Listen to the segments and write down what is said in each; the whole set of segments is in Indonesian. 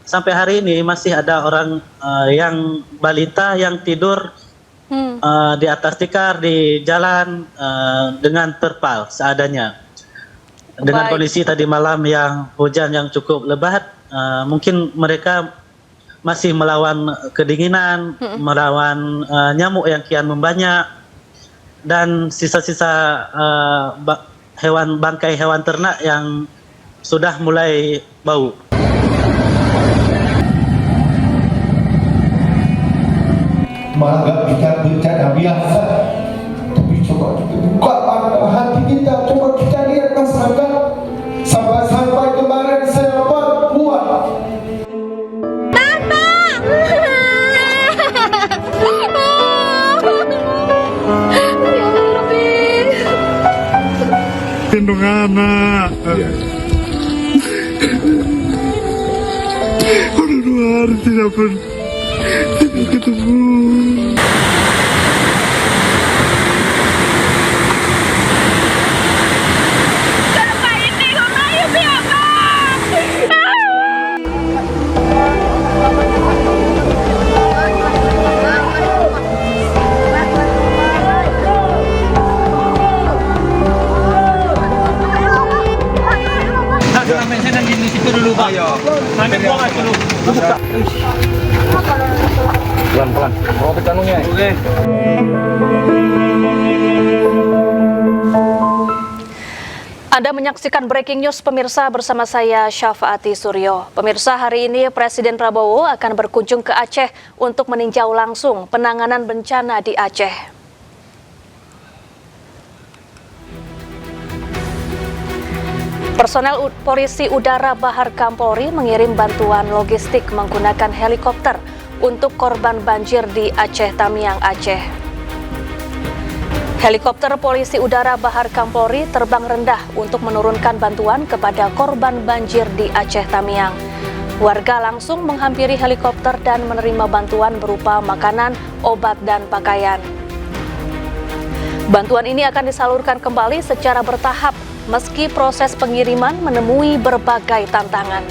sampai hari ini masih ada orang yang balita yang tidur di atas tikar di jalan dengan terpal seadanya. Dengan Baik. kondisi tadi malam yang hujan yang cukup lebat, mungkin mereka masih melawan kedinginan, melawan nyamuk yang kian membanyak, dan sisa-sisa bangkai hewan ternak yang sudah mulai bau. Menganggap kita bencana biasa, tapi coba kita buka hati kita, coba kita lihat masyarakat. Sampai kemarin saya buat gendong anak. Udah 2 hari tidak ketemu. Saya di situ dulu, Pak. Nanti buang aja dulu. Buka. Pelan-pelan. Robek kanungnya. Oke. Anda menyaksikan Breaking News pemirsa bersama saya Syafaati Suryo. Pemirsa, hari ini Presiden Prabowo akan berkunjung ke Aceh untuk meninjau langsung penanganan bencana di Aceh. Personel Polisi Udara Bahar Kampolri mengirim bantuan logistik menggunakan helikopter untuk korban banjir di Aceh Tamiang, Aceh. Helikopter Polisi Udara Bahar Kampolri terbang rendah untuk menurunkan bantuan kepada korban banjir di Aceh Tamiang. Warga langsung menghampiri helikopter dan menerima bantuan berupa makanan, obat, dan pakaian. Bantuan ini akan disalurkan kembali secara bertahap meski proses pengiriman menemui berbagai tantangan.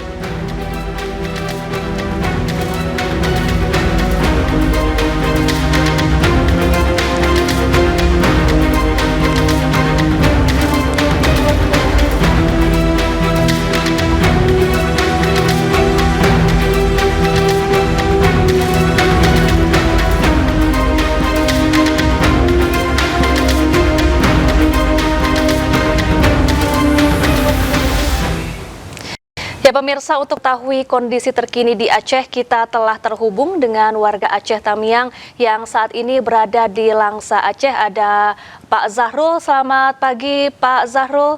Ya pemirsa, untuk tahu kondisi terkini di Aceh, kita telah terhubung dengan warga Aceh Tamiang yang saat ini berada di Langsa, Aceh. Ada Pak Zahrul. Selamat pagi, Pak Zahrul.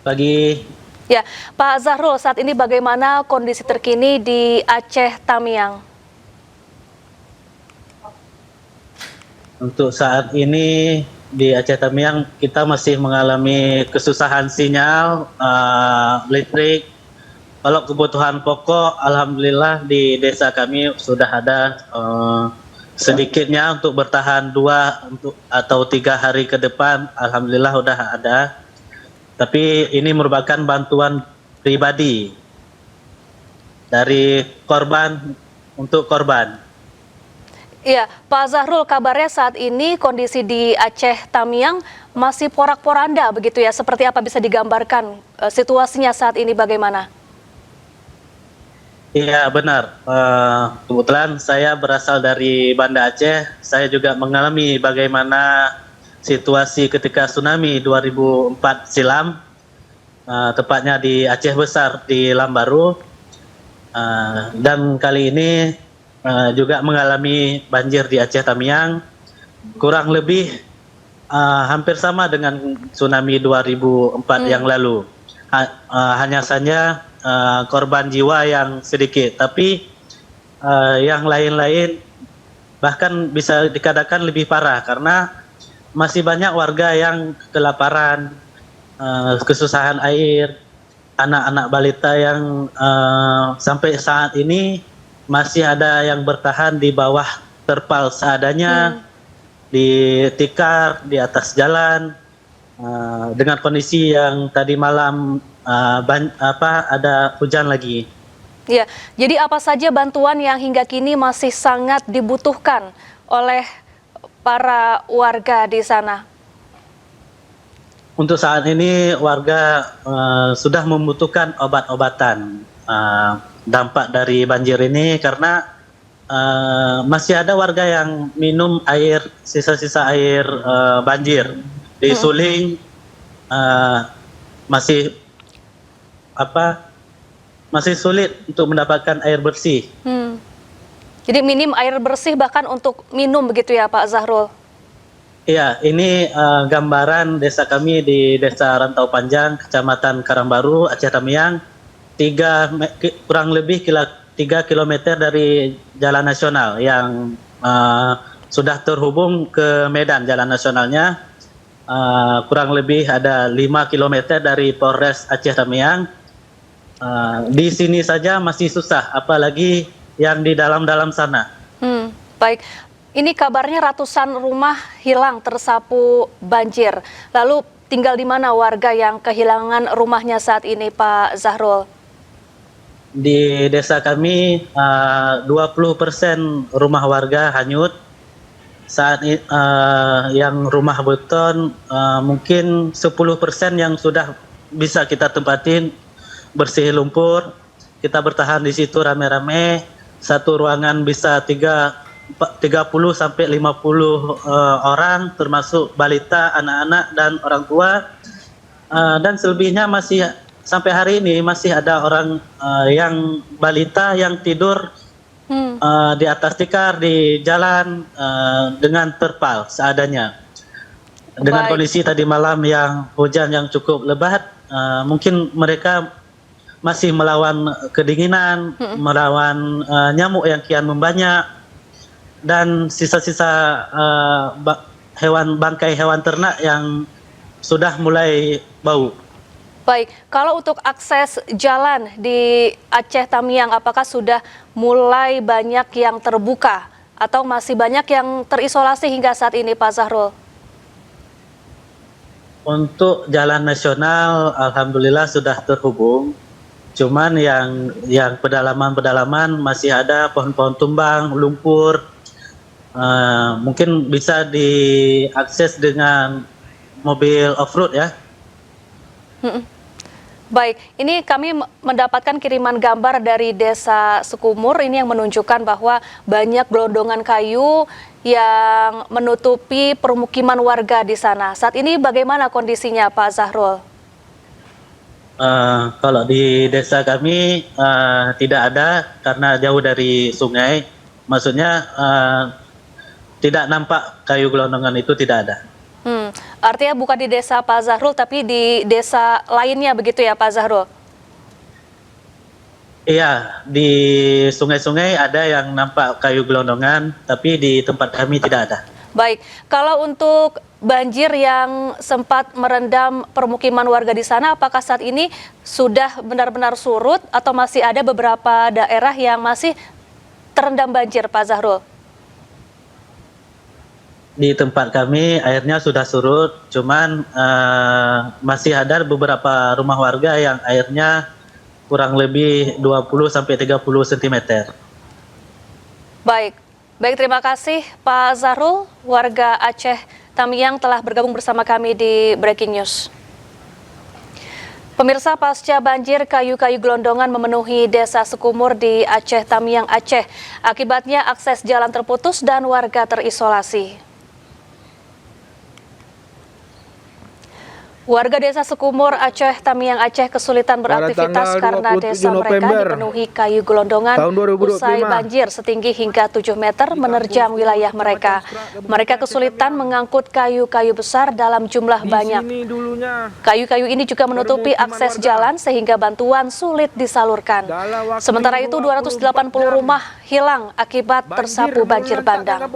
Pagi. Ya, Pak Zahrul, saat ini bagaimana kondisi terkini di Aceh Tamiang? Untuk saat ini di Aceh Tamiang kita masih mengalami kesusahan sinyal listrik. Kalau kebutuhan pokok, alhamdulillah di desa kami sudah ada sedikitnya untuk bertahan 2 atau 3 hari ke depan. Alhamdulillah sudah ada. Tapi ini merupakan bantuan pribadi dari korban untuk korban. Iya, Pak Zahrul, kabarnya saat ini kondisi di Aceh Tamiang masih porak-poranda begitu ya. Seperti apa bisa digambarkan situasinya saat ini bagaimana? Iya benar, kebetulan saya berasal dari Banda Aceh. Saya juga mengalami bagaimana situasi ketika tsunami 2004 silam, tepatnya di Aceh Besar di Lambaru, dan kali ini juga mengalami banjir di Aceh Tamiang, kurang lebih hampir sama dengan tsunami 2004 yang lalu. Hanya saja korban jiwa yang sedikit, tapi yang lain-lain bahkan bisa dikatakan lebih parah karena masih banyak warga yang kelaparan, kesusahan air, anak-anak balita yang sampai saat ini masih ada yang bertahan di bawah terpal seadanya, di tikar, di atas jalan, dengan kondisi yang tadi malam ada hujan lagi. Ya, jadi apa saja bantuan yang hingga kini masih sangat dibutuhkan oleh para warga di sana? Untuk saat ini warga sudah membutuhkan obat-obatan dampak dari banjir ini, karena masih ada warga yang minum air, sisa-sisa air banjir di Suling. Masih sulit untuk mendapatkan air bersih. Jadi minim air bersih bahkan untuk minum begitu ya Pak Zahrul? Iya, ini gambaran desa kami di Desa Rantau Panjang, Kecamatan Karangbaru, Aceh Tamiang, kurang lebih 3 kilometer dari jalan nasional yang sudah terhubung ke Medan. Jalan nasionalnya kurang lebih ada 5 kilometer dari Polres Aceh Tamiang. Di sini saja masih susah, apalagi yang di dalam-dalam sana. Baik, ini kabarnya ratusan rumah hilang tersapu banjir. Lalu tinggal di mana warga yang kehilangan rumahnya saat ini, Pak Zahrul? Di desa kami 20% rumah warga hanyut. Saat yang rumah beton mungkin 10% yang sudah bisa kita tempatin bersih lumpur. Kita bertahan di situ rame-rame. Satu ruangan bisa 30 sampai 50 orang, termasuk balita, anak-anak dan orang tua. Dan selebihnya masih sampai hari ini masih ada orang yang balita yang tidur di atas tikar di jalan dengan terpal seadanya. Dengan kondisi tadi malam yang hujan yang cukup lebat, mungkin mereka masih melawan kedinginan, melawan nyamuk yang kian membanyak, dan sisa-sisa bangkai hewan ternak yang sudah mulai bau. Baik, kalau untuk akses jalan di Aceh Tamiang, apakah sudah mulai banyak yang terbuka atau masih banyak yang terisolasi hingga saat ini, Pak Zahrul? Untuk jalan nasional, alhamdulillah sudah terhubung. Cuman yang pedalaman masih ada pohon-pohon tumbang, lumpur. Mungkin bisa diakses dengan mobil off-road ya. Baik, ini kami mendapatkan kiriman gambar dari Desa Sukumur ini yang menunjukkan bahwa banyak gelondongan kayu yang menutupi permukiman warga di sana. Saat ini bagaimana kondisinya, Pak Zahrul? Kalau di desa kami tidak ada karena jauh dari sungai. Maksudnya tidak nampak kayu gelondongan itu, tidak ada. Artinya bukan di desa Pak Zahrul, tapi di desa lainnya begitu ya Pak Zahrul? Iya, di sungai-sungai ada yang nampak kayu gelondongan, tapi di tempat kami tidak ada. Baik, kalau untuk banjir yang sempat merendam permukiman warga di sana, apakah saat ini sudah benar-benar surut atau masih ada beberapa daerah yang masih terendam banjir, Pak Zahrul? Di tempat kami airnya sudah surut, cuman masih ada beberapa rumah warga yang airnya kurang lebih 20 sampai 30 cm. Baik, terima kasih Pak Zahrul, warga Aceh Tamiang telah bergabung bersama kami di Breaking News. Pemirsa, pasca banjir, kayu-kayu gelondongan memenuhi Desa Sukumur di Aceh Tamiang, Aceh. Akibatnya akses jalan terputus dan warga terisolasi. Warga Desa Sukumur, Aceh Tamiang, Aceh kesulitan beraktivitas karena desa mereka dipenuhi kayu gelondongan usai banjir setinggi hingga 7 meter menerjang wilayah mereka. Mereka kesulitan mengangkut kayu-kayu besar dalam jumlah banyak. Kayu-kayu ini juga menutupi akses jalan sehingga bantuan sulit disalurkan. Sementara itu 280 rumah hilang akibat tersapu banjir bandang.